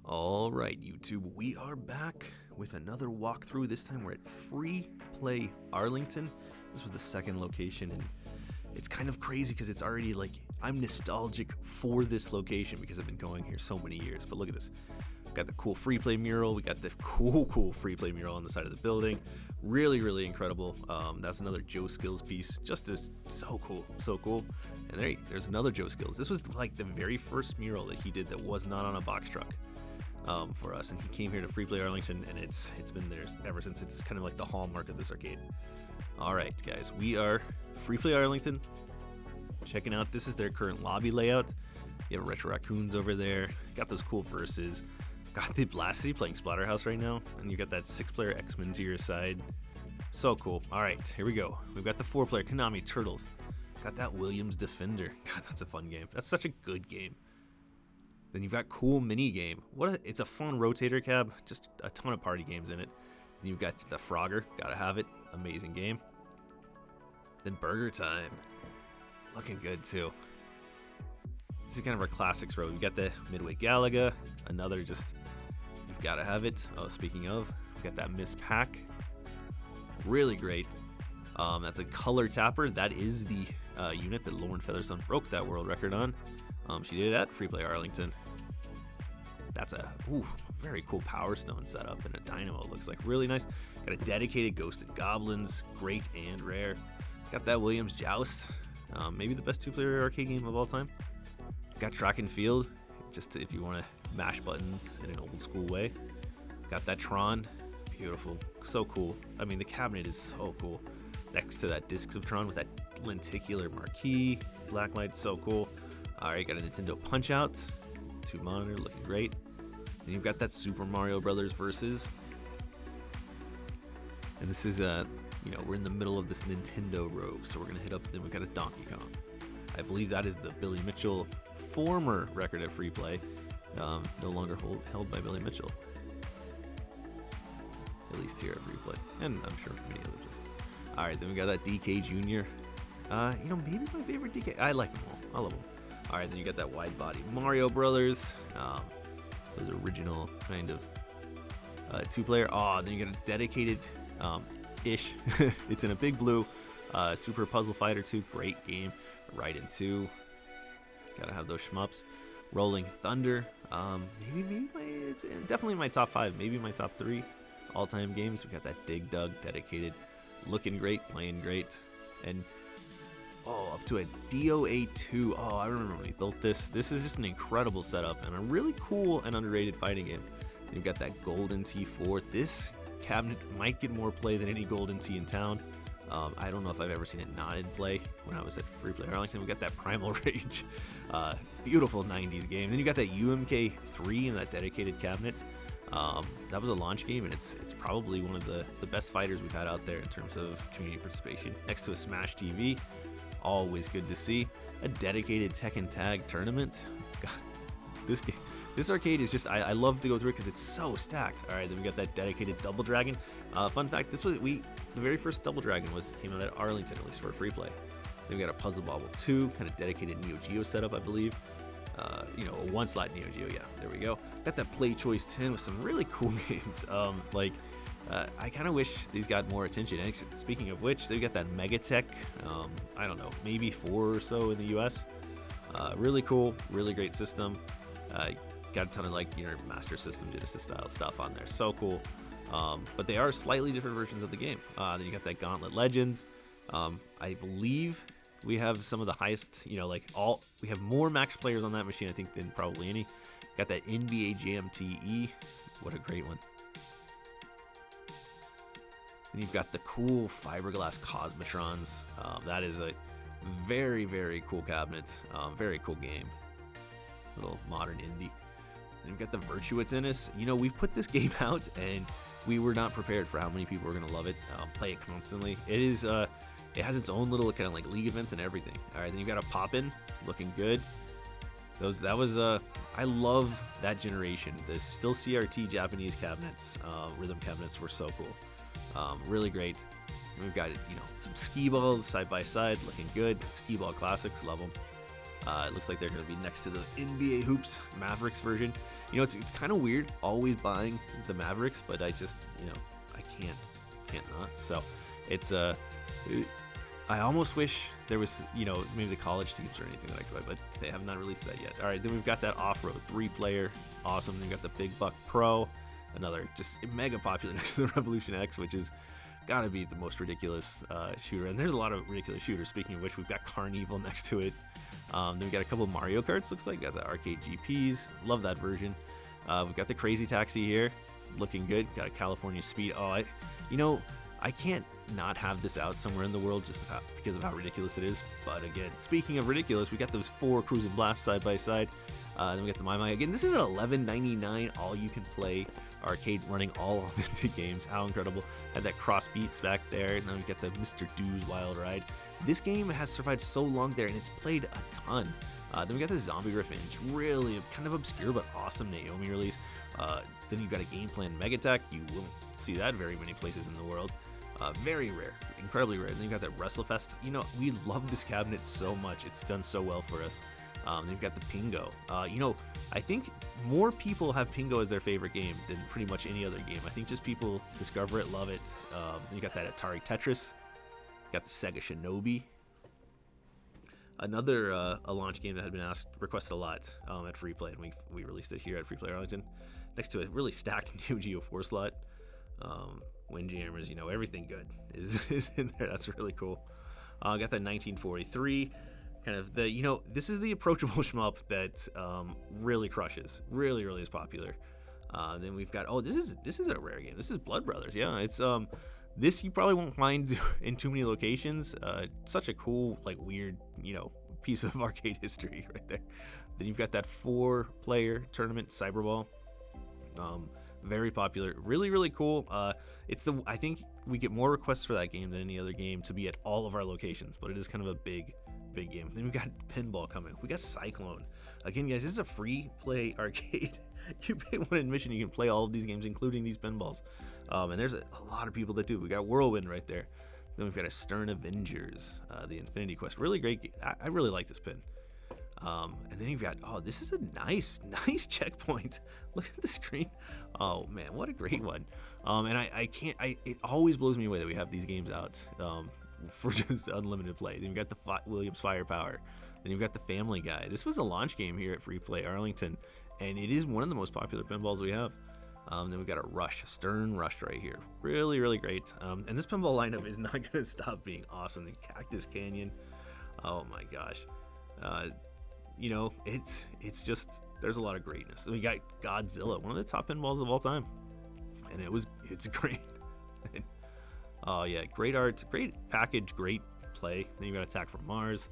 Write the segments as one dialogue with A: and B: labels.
A: All right, YouTube, we are back with another walkthrough. This time we're at Free Play Arlington. This was the second location, and it's kind of crazy because it's already like, I'm nostalgic for this location because I've been going here so many years. But look at this. We've got the cool free play mural. We got the cool free play mural on the side of the building. Really incredible. That's another Joe Skills piece. Just as so cool. And there's another Joe Skills. This was like the very first mural that he did that was not on a box truck. For us, and he came here to Free Play Arlington, and it's been there ever since. It's kind of like the hallmark of this arcade. All right, guys, we are Free Play Arlington. Checking out, this is their current lobby layout. You have Retro Raccoons over there. Got those cool verses. Got the Blasty playing Splatterhouse right now, and you got that 6-player X-Men to your side. So cool. All right, here we go. We've got the 4-player Konami Turtles. Got that Williams Defender. God, that's a fun game. That's such a good game. Then you've got cool mini game. It's a fun rotator cab. Just a ton of party games in it. Then you've got the Frogger. Gotta have it. Amazing game. Then Burger Time. Looking good too. This is kind of our classics row. We've got the Midway Galaga. Another just, you've gotta have it. Oh, speaking of, we've got that Miss Pack. Really great. That's a color tapper. That is the unit that Lauren Featherstone broke that world record on. She did it at Free Play Arlington. That's a very cool Power Stone setup, and a dynamo. It looks like really nice. Got a dedicated Ghost and Goblins, great and rare. Got that Williams Joust, maybe the best 2-player arcade game of all time. Got Track and Field, just if you want to mash buttons in an old school way. Got that Tron, beautiful, so cool. I mean, the cabinet is so cool. Next to that Discs of Tron with that lenticular marquee, blacklight, so cool. Alright, got a Nintendo Punch-Out, 2-monitor, looking great. Then you've got that Super Mario Brothers Versus. And this is, we're in the middle of this Nintendo row, so we're going to hit up, then we've got a Donkey Kong. I believe that is the Billy Mitchell former record at Free Play, no longer held by Billy Mitchell. At least here at Free Play, and I'm sure many other places. Alright, then we got that DK Jr. Maybe my favorite DK. I like them all. I love them. Alright, then you got that wide body Mario Brothers. Those original kind of 2-player. Then you got a dedicated ish. It's in a big blue Super Puzzle Fighter 2. Great game. Raiden 2. Gotta have those shmups. Rolling Thunder. It's definitely my top 5. Maybe my top 3 all-time games. We got that Dig Dug dedicated. Looking great. Playing great. And up to a DOA2. I remember when we built this. This is just an incredible setup and a really cool and underrated fighting game. And you've got that Golden T4. This cabinet might get more play than any Golden T in town. I don't know if I've ever seen it not in play when I was at Free Play Arlington. We got that Primal Rage. Beautiful 90s game. Then you got that UMK3 in that dedicated cabinet. That was a launch game, and it's probably one of the best fighters we've had out there in terms of community participation. Next to a Smash TV. Always good to see. A dedicated Tekken Tag tournament. God, this arcade is just, I love to go through it because it's so stacked. All right, then we got that dedicated Double Dragon. Fun fact, the very first Double Dragon came out at Arlington, at least for a Free Play. Then we got a Puzzle Bobble 2, kind of dedicated Neo Geo setup, I believe. A 1-slot Neo Geo, yeah, there we go. Got that Play Choice 10 with some really cool games. I kind of wish these got more attention. And speaking of which, they got that Megatech, I don't know, maybe 4 or so in the US. Really cool, really great system. Got a ton of Master System Genesis style stuff on there. So cool. But they are slightly different versions of the game. Then you got that Gauntlet Legends. I believe we have some of the highest, we have more max players on that machine, I think, than probably any. Got that NBA Jam TE. What a great one. And you've got the cool fiberglass Cosmotrons. That is a very cool cabinet. Very cool game. Little modern indie. And you've got the Virtua Tennis. We've put this game out, and we were not prepared for how many people were going to love it. Play it constantly. It has its own little kind of like league events and everything. All right, then you got a Pop-In, looking good. I love that generation. The still CRT Japanese cabinets, rhythm cabinets were so cool. Really great. And we've got some skee balls side by side, looking good. Skee ball classics, love them. It looks like they're going to be next to the NBA Hoops Mavericks version. You know, it's kind of weird always buying the Mavericks, but I just, you know, I can't not. So it's I almost wish there was, you know, maybe the college teams or anything that I could buy, but they have not released that yet. All right, then we've got that off-road 3-player, awesome. Then we've got the Big Buck Pro, another just mega popular next to the Revolution X, which is gotta be the most ridiculous shooter. And there's a lot of ridiculous shooters. Speaking of which, we've got Carnival next to it. Then we got a couple Mario Karts. Looks like got the arcade GPs. Love that version. We've got the Crazy Taxi here, looking good. Got a California Speed. Oh, you know, I can't not have this out somewhere in the world just because of how ridiculous it is. But again, speaking of ridiculous, we got those 4 Cruising Blasts side by side. Then we got the My again. This is an $11.99 all you can play arcade running all authentic games. How incredible! Had that Cross Beats back there. And then we got the Mr. Do's Wild Ride. This game has survived so long there, and it's played a ton. Then we got the Zombie Revenge, really kind of obscure but awesome Naomi release. Then you've got a Game Plan Mega Attack. You won't see that very many places in the world. Very rare, incredibly rare. And then you got that WrestleFest. You know, we love this cabinet so much. It's done so well for us. Then you've got the Pingo. You know, I think more people have Pingo as their favorite game than pretty much any other game. I think just people discover it, love it. Then you got that Atari Tetris. Got the Sega Shinobi. Another a launch game that had been requested a lot at Free Play, and we released it here at Free Play Arlington. Next to a really stacked Neo Geo 4 slot. Windjammers, you know, everything good is in there. That's really cool. Got that 1943. Kind of the, you know, this is the approachable shmup that really crushes, really is popular. Then we've got, oh, this is a rare game. This is Blood Brothers. Yeah, it's this you probably won't find in too many locations. Such a cool, like, weird, you know, piece of arcade history right there. Then you've got that 4-player tournament, Cyberball. Very popular, really cool. I think we get more requests for that game than any other game to be at all of our locations, but it is kind of a big game. Then we've got Pinball coming. We got Cyclone. Again, guys, this is a free play arcade. You pay one admission, you can play all of these games, including these pinballs. And there's a lot of people that do. We got Whirlwind right there. Then we've got a Stern Avengers, the Infinity Quest. Really great game. I really like this pin. And then you've got, oh, this is a nice checkpoint. Look at the screen. Oh man, what a great one. And it always blows me away that we have these games out for just unlimited play. Then you've got the Williams Firepower. Then you've got the Family Guy. This was a launch game here at Free Play Arlington, and it is one of the most popular pinballs we have. Then we've got a Stern Rush right here. Really great. And this pinball lineup is not going to stop being awesome. The Cactus Canyon. Oh my gosh. You know, it's just, there's a lot of greatness. We got Godzilla, one of the top pinballs of all time, and it's great. Oh yeah, great art, great package, great play. Then you got Attack from Mars.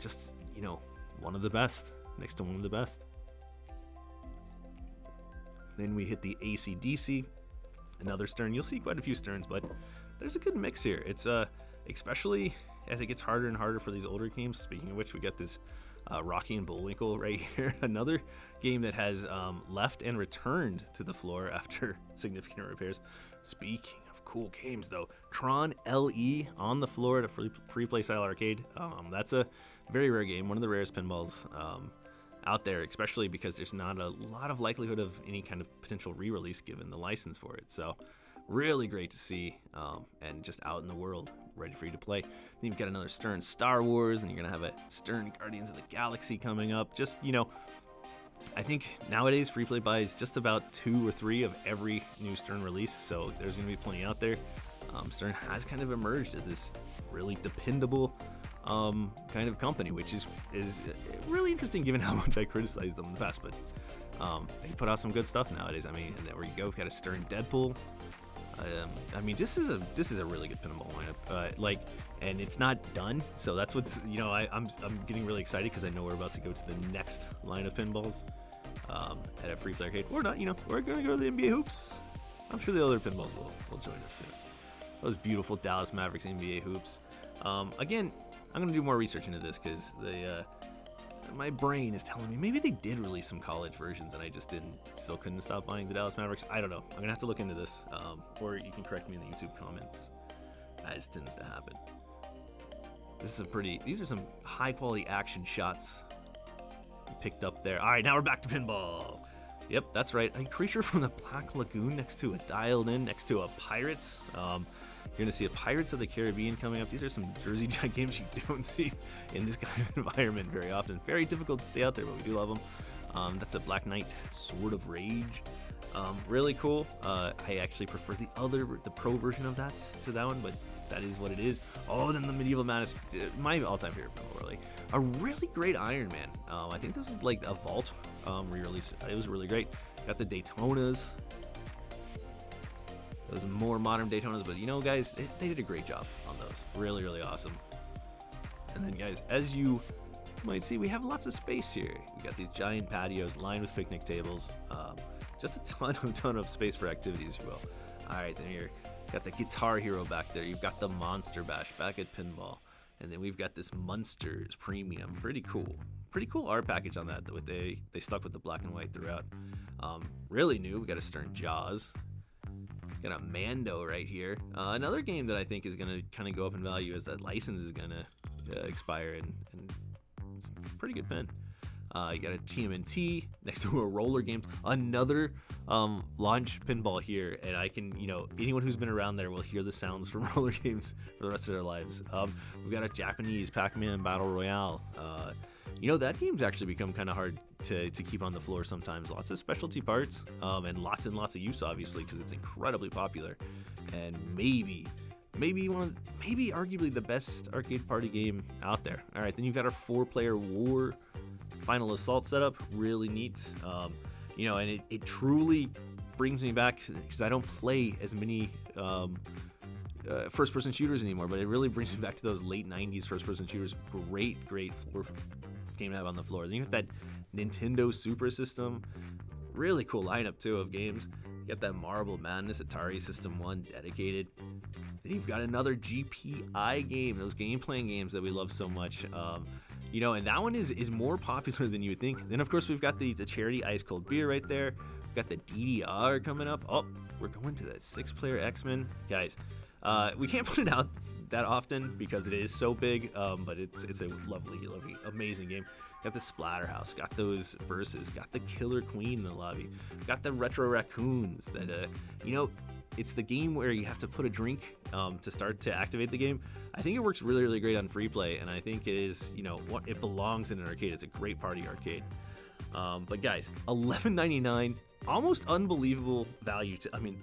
A: Just, you know, one of the best, next to one of the best. Then we hit the AC/DC, another Stern. You'll see quite a few Sterns, but there's a good mix here. It's especially as it gets harder and harder for these older games. Speaking of which, we got this Rocky and Bullwinkle right here. Another game that has left and returned to the floor after significant repairs. Speaking of cool games, though, Tron LE on the floor at a free play style arcade. That's a very rare game, one of the rarest pinballs out there, especially because there's not a lot of likelihood of any kind of potential re-release given the license for it. So really great to see, and just out in the world, ready for you to play. Then you've got another Stern Star Wars, and you're gonna have a Stern Guardians of the Galaxy coming up. Just, you know, I think nowadays free play buys just about 2 or 3 of every new Stern release, so there's gonna be plenty out there. Stern has kind of emerged as this really dependable kind of company, which is really interesting given how much I criticized them in the past. But they put out some good stuff nowadays. I mean, and there we go. We've got a Stern Deadpool. I mean, this is a really good pinball lineup. And it's not done, so that's what's, you know, I'm getting really excited because I know we're about to go to the next line of pinballs at a free play arcade. We're not, you know, we're gonna go to the NBA Hoops. I'm sure the other pinballs will join us soon. Those beautiful Dallas Mavericks NBA Hoops. Again, I'm gonna do more research into this because my brain is telling me maybe they did release some college versions and I just still couldn't stop buying the Dallas Mavericks. I don't know. I'm gonna have to look into this, or you can correct me in the YouTube comments, as tends to happen. These are some high quality action shots picked up there. All right, now we're back to pinball. Yep, that's right. A creature from the Black Lagoon next to a dialed in, next to a Pirates. You're going to see a Pirates of the Caribbean coming up. These are some Jersey Jack games you don't see in this kind of environment very often. Very difficult to stay out there, but we do love them. That's a Black Knight Sword of Rage. Really cool. I actually prefer the pro version of that to that one, but that is what it is. Oh, then the Medieval Madness, my all-time favorite, really. A really great Iron Man. I think this was like a Vault re-release. It was really great. Got the Daytonas. Those more modern Daytonas, but you know, guys, they did a great job on those. Really, really awesome. And then, guys, as you might see, we have lots of space here. We got these giant patios lined with picnic tables. Just a ton of space for activities, if you will. All right, then here. Got the Guitar Hero back there. You've got the Monster Bash back at Pinball. And then we've got this Munsters Premium. Pretty cool. Pretty cool art package on that. They stuck with the black and white throughout. Really new. We got a Stern Jaws. Got a Mando right here. Another game that I think is going to kind of go up in value as that license is going to expire. And it's a pretty good pen. You got a TMNT next to a Roller Games, another launch pinball here, and I can, anyone who's been around there will hear the sounds from Roller Games for the rest of their lives. We've got a Japanese Pac-Man Battle Royale. That game's actually become kind of hard to keep on the floor sometimes. Lots of specialty parts and lots of use, obviously, because it's incredibly popular, and maybe arguably the best arcade party game out there. All right, then you've got our 4-player War Final Assault setup. Really neat. And it truly brings me back, because I don't play as many first-person shooters anymore, but it really brings me back to those late 90s first-person shooters. Great floor game to have on the floor. Then you got that Nintendo Super System. Really cool lineup, too, of games. You got that Marble Madness Atari System 1 dedicated. Then you've got another GPI game, those game-playing games that we love so much. And that one is more popular than you would think. Then, of course, we've got the charity Ice Cold Beer right there. We've got the DDR coming up. Oh, we're going to that 6-player X-Men. Guys, we can't put it out that often because it is so big, but it's a lovely, amazing game. Got the Splatterhouse, got those verses, got the Killer Queen in the lobby, got the Retro Raccoons that, it's the game where you have to put a drink to start to activate the game. I think it works really, really great on free play, and I think it is, it belongs in an arcade. It's a great party arcade. But guys, $11.99, almost unbelievable value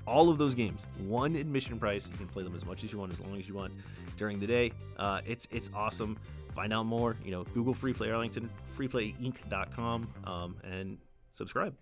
A: all of those games. One admission price. You can play them as much as you want, as long as you want during the day. It's awesome. Find out more, Google Free Play Arlington, freeplayinc.com, and subscribe.